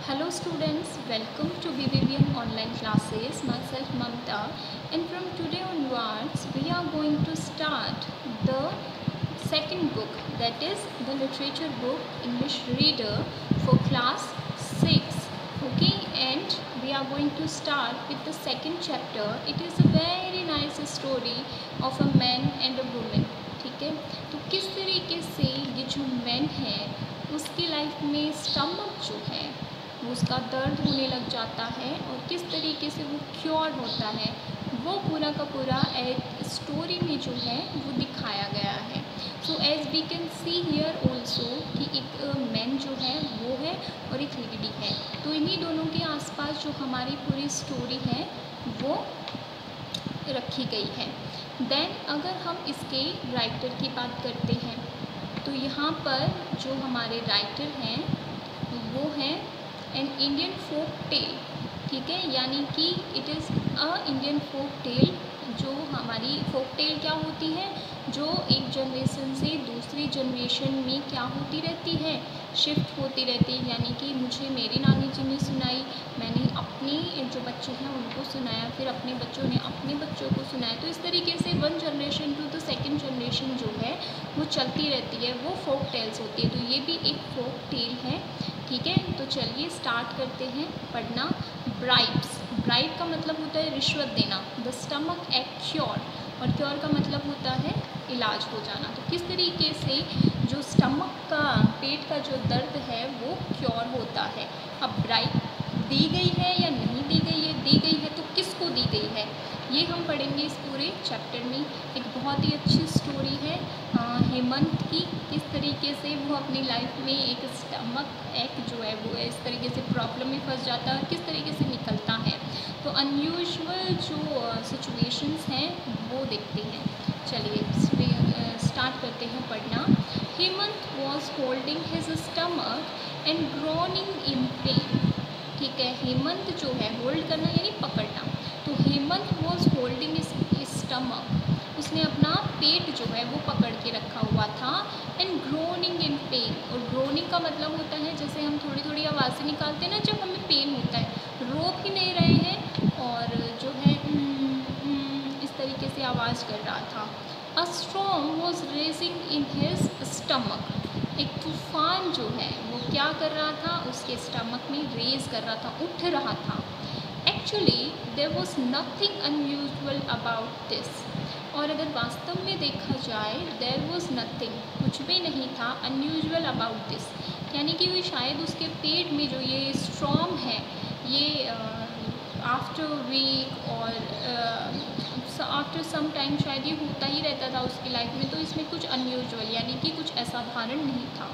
Hello students, welcome to BBBM online classes. Myself Mamta, and from today onwards we are going to start the second book, that is the literature book English Reader for class 6. Okay, and we are going to start with the second chapter. It is a very nice story of a man and a woman. ठीक है, तो किस तरीके से ये जो man है उसकी लाइफ में स्टमक जो है उसका दर्द होने लग जाता है और किस तरीके से वो क्योर होता है, वो पूरा का पूरा एक स्टोरी में जो है वो दिखाया गया है. So as we can see here also कि एक मैन जो है वो है और एक लेडी है. तो इन्हीं दोनों के आसपास जो हमारी पूरी स्टोरी है वो रखी गई है. देन अगर हम इसके राइटर की बात करते हैं तो यहाँ पर जो हमारे राइटर हैं वो हैं एन इंडियन फोक टेल. ठीक है, यानी कि it is a Indian folk tale. जो हमारी फोक टेल क्या होती है, जो एक जनरेशन से दूसरी जनरेशन में क्या होती रहती है, शिफ्ट होती रहती है. यानी कि मुझे मेरी नानी जी ने सुनाई, मैंने अपनी जो बच्चे हैं उनको सुनाया, फिर अपने बच्चों ने अपने बच्चों को सुनाया. तो इस तरीके से one generation to the second generation जो है वो चलती रहती है, वो फोक टेल्स होती है. तो ये भी एक फोक टेल है. ठीक है, तो चलिए स्टार्ट करते हैं पढ़ना. ब्राइब्स, ब्राइब का मतलब होता है रिश्वत देना. द स्टमक एक क्योर, और क्योर का मतलब होता है इलाज हो जाना. तो किस तरीके से जो स्टमक का, पेट का जो दर्द है वो क्योर होता है. अब ब्राइब दी गई है या नहीं दी गई है, दी गई है तो किसको दी गई है, ये हम पढ़ेंगे इस पूरे चैप्टर में. एक बहुत ही अच्छी स्टोरी है हेमंत की, किस तरीके से वो अपनी लाइफ में एक स्टमक एक जो है वो इस तरीके से प्रॉब्लम में फंस जाता है और किस तरीके से निकलता है. तो अनयूजुअल जो सिचुएशंस हैं वो देखते हैं. चलिए स्टार्ट करते हैं पढ़ना. Hemant was holding his stomach and groaning in pen. ठीक है, हेमंत जो है होल्ड करना यानी पकड़ना. तो हेमंत वॉज होल्डिंग इस स्टमक, उसने अपना पेट जो है वो पकड़ के रखा हुआ था. एंड ग्रोनिंग इन पेन, और ग्रोनिंग का मतलब होता है जैसे हम थोड़ी थोड़ी आवाज़ें निकालते हैं ना जब हमें पेन होता है. रो भी नहीं रहे हैं और जो है इस तरीके से आवाज़ कर रहा था. अ storm was raising in his stomach, एक तूफान जो है वो क्या कर रहा था, उसके स्टमक में रेज कर रहा था, उठ रहा था. Actually there was nothing unusual about this, और अगर वास्तव में देखा जाए देयर वॉज नथिंग, कुछ भी नहीं था अनयूजुअल अबाउट दिस, यानी कि वो शायद उसके पेट में जो ये स्ट्रॉम है ये आफ्टर वीक और आफ्टर सम टाइम शायद ये होता ही रहता था उसकी लाइफ में. तो इसमें कुछ अनयूजुअल यानी कि कुछ असाधारण नहीं था.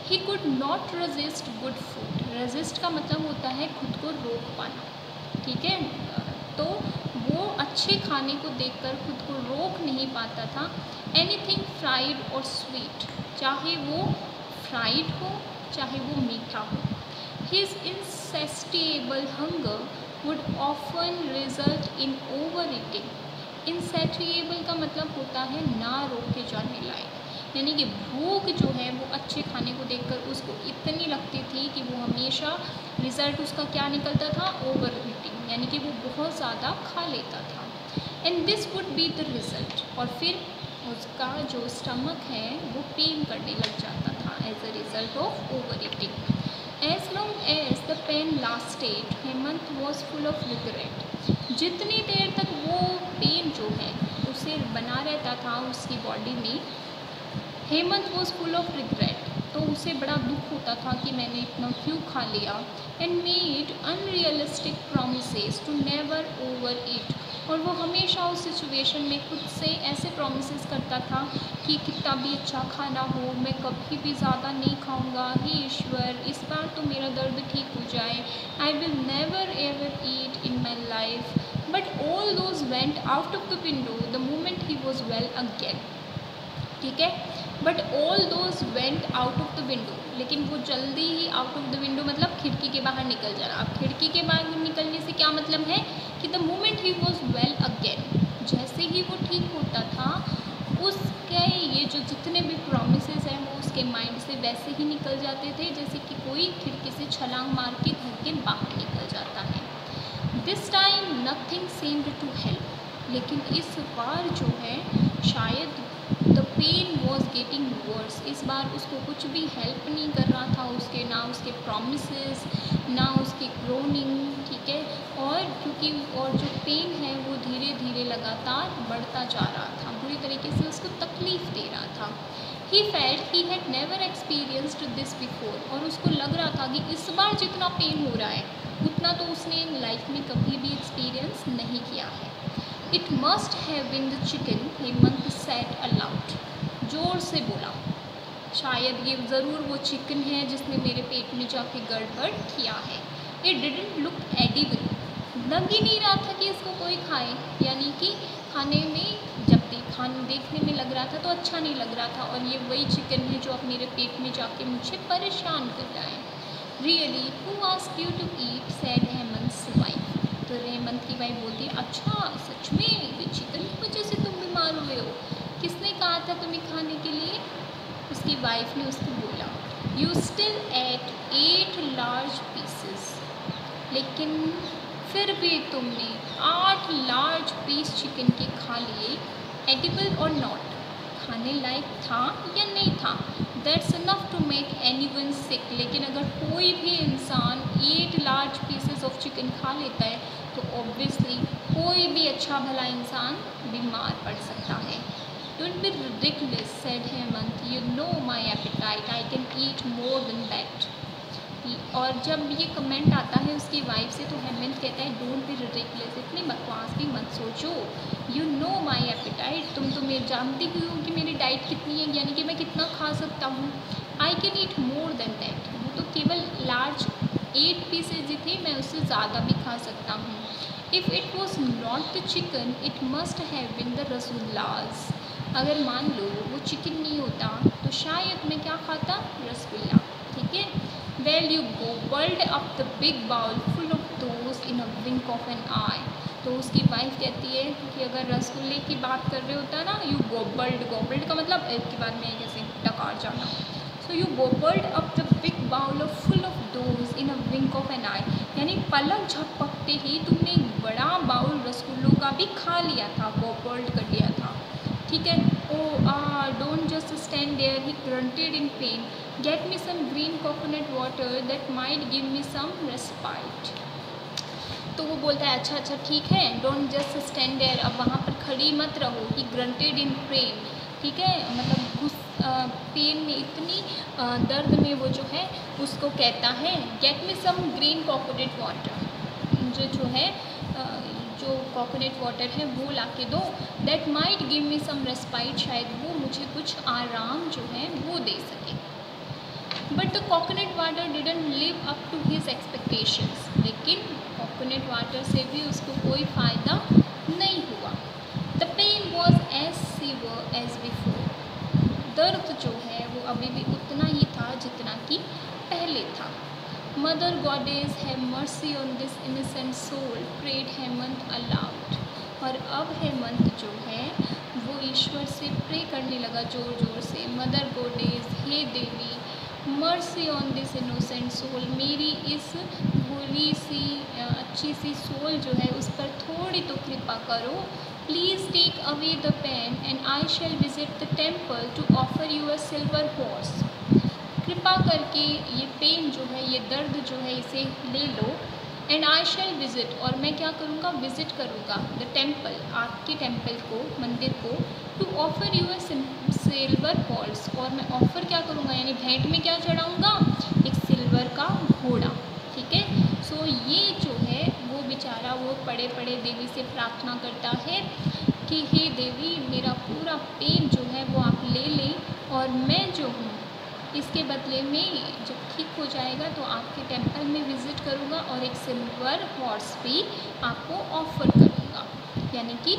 He could not resist good food, resist का मतलब होता है खुद को रोक पाना. ठीक है, तो वो अच्छे खाने को देखकर खुद को रोक नहीं पाता था. एनीथिंग फ्राइड और स्वीट, चाहे वो फ्राइड हो चाहे वो मीठा हो. His insatiable hunger would often result in over eating. Insatiable का मतलब होता है ना रोके जाने लायक, यानी कि भूख जो है वो अच्छे खाने को देखकर उसको इतनी लगती थी कि वो हमेशा रिज़ल्ट उसका क्या निकलता था, ओवर ईटिंग, यानी कि वो बहुत ज़्यादा खा लेता था. And this would be the result, और फिर उसका जो स्टमक है वो पेन करने लग जाता था as a result of over eating. As long as the pain lasted Hemant was full of regret. जितनी देर तक वो पेन जो है उसे बना रहता था उसकी बॉडी में, Hemant was full of regret, तो उसे बड़ा दुख होता था कि मैंने इतना क्यों खा लिया. And made unrealistic promises to never over eat, और वो हमेशा उस सिचुएशन में खुद से ऐसे प्रॉमिसेस करता था कि कितना भी अच्छा खाना हो मैं कभी भी ज़्यादा नहीं खाऊंगा, हे ईश्वर इस बार तो मेरा दर्द ठीक हो जाए, I will never ever eat in my life. But all those went out of the window the moment he was well again. ठीक है, but all those went out of the window, लेकिन वो जल्दी ही आउट ऑफ द विंडो मतलब खिड़की के बाहर निकल जाना. अब खिड़की के बाहर निकलने से क्या मतलब है कि the moment he was well again, जैसे ही वो ठीक होता था उसके ये जो जितने भी प्रॉमिसेस हैं वो उसके उसके माइंड से वैसे ही निकल जाते थे जैसे कि कोई खिड़की से छलांग मार के घर के बाहर निकल जाता है। This time nothing seemed to help, लेकिन इस बार जो है शायद the pain was getting worse, इस बार उसको कुछ भी हेल्प नहीं कर रहा था, उसके ना उसके प्रोमिसेस ना उसकी ग्रोनिंग, ठीक है, और जो पेन है वो धीरे धीरे लगातार बढ़ता जा रहा था, बुरी तरीके से उसको तकलीफ़ दे रहा था। He felt he had never experienced this before, और उसको लग रहा था कि इस बार जितना पेन हो रहा है उतना तो उसने लाइफ में कभी भी एक्सपीरियंस नहीं किया है। It must have been the chicken, Hemant said aloud, जोर से बोला, शायद ये ज़रूर वो चिकन है जिसने मेरे पेट में जाके गड़बड़ किया है। इट डिडंट लुक एडिबल, लग ही नहीं रहा था कि इसको कोई खाए, यानी कि खाने में जब देखने में लग रहा था तो अच्छा नहीं लग रहा था, और ये वही चिकन है जो अब मेरे पेट में जाके मुझे परेशान कर रहा है। Really who asked you to eat, said Hemant's wife, तो हेमंत की वाइफ बोलती है, अच्छा सच में ये चिकन की वजह से तुम बीमार हुए हो, किसने कहा था तुम्हें खाने के लिए? उसकी वाइफ ने उसको बोला, you still at 8 large pieces, लेकिन फिर भी तुमने 8 लार्ज पीस चिकन के खा लिए, एडिबल और नॉट, खाने लायक था या नहीं था, that's enough to make anyone sick, लेकिन अगर कोई भी इंसान 8 लार्ज पीसेस ऑफ चिकन खा लेता है तो ऑब्वियसली कोई भी अच्छा भला इंसान बीमार पड़ सकता है। Don't be ridiculous, said Hemant, you know my appetite, I can eat more than that. और जब ये कमेंट आता है उसकी वाइफ से तो हेमंत कहता है, डोंट बी रिडिकुलस, इतनी बकवास भी मत सोचो, यू नो माई एपेटाइट, तुम तो मैं जानती ही हो कि मेरी डाइट कितनी है, यानी कि मैं कितना खा सकता हूँ। आई can eat more than that, वो तो केवल लार्ज 8 पीसेज ही थे, मैं उससे ज़्यादा भी खा सकता हूँ। If it was not the chicken it must have been the rasgullas, अगर मान लो वो चिकन नहीं होता तो शायद मैं क्या खाता, रसगुल्ला, ठीक है। Well you gobbled up the big bowl full of those in a wink of an eye, तो उसकी वाइफ कहती है कि अगर रसगुल्ले की बात कर रहे होता ना, यू gobbled का मतलब एक के बाद में कैसे टकार जाना, so you gobbled up the big bowl of full of those in a wink of an eye, यानी पलक झपकते ही तुमने एक बड़ा बाउल रसगुल्लों का भी खा लिया था, gobbled कर लिया था, ठीक है। Don't just stand there, he grunted in pain, get me some green coconut water that might give me some respite, तो वो बोलता है अच्छा ठीक है, डोंट जस्ट स्टैंड देयर, अब वहाँ पर खड़ी मत रहो, ही ग्रंटेड इन पेन, ठीक है, मतलब पेन में इतनी दर्द में वो जो है उसको कहता है, get me some green coconut water, जो है जो कोकोनट वाटर है वो ला के दो, that might give me some respite, शायद वो मुझे कुछ आराम जो है वो दे सके। But the coconut water didn't live up to his expectations, लेकिन कोकोनट वाटर से भी उसको कोई फ़ायदा नहीं हुआ। The pain was as severe as before, दर्द जो है वो अभी भी उतना ही था जितना कि पहले था। Mother goddess have mercy on this innocent soul, prayed Hemant aloud, और अब हेमंत जो है वो ईश्वर से प्रे करने लगा ज़ोर ज़ोर से, मदर गॉडेस, हे देवी, mercy on this innocent soul, मेरी इस बुरी सी अच्छी सी सोल जो है उस पर थोड़ी तो कृपा करो, please take away the pain and I shall visit the temple to offer you a silver horse, कृपा करके ये पेन जो है, ये दर्द जो है, इसे ले लो, एंड आई शैल विज़िट, और मैं क्या करूँगा, विज़िट करूँगा द टेम्पल, आपके टेम्पल को, मंदिर को, to offer you a silver horse, और मैं ऑफ़र क्या करूँगा, यानी भेंट में क्या चढ़ाऊँगा, एक सिल्वर का घोड़ा, ठीक है। सो ये जो है वो बेचारा वो पड़े पड़े देवी से प्रार्थना करता है कि हे देवी, मेरा पूरा पेन जो है वो आप ले लें, और मैं जो हूँ इसके बदले में जब ठीक हो जाएगा तो आपके टेम्पल में विज़िट करूँगा और एक सिल्वर हॉर्स भी आपको ऑफ़र करूँगा, यानी कि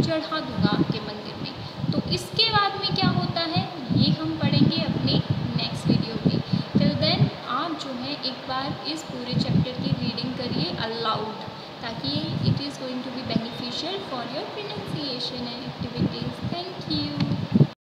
चढ़ा दूँगा आपके मंदिर में। तो इसके बाद में क्या होता है ये हम पढ़ेंगे अपने नेक्स्ट वीडियो में। टिल देन आप जो है एक बार इस पूरे चैप्टर की रीडिंग करिए अलाउड, ताकि it is going to be beneficial for your pronunciation and activities. Thank you.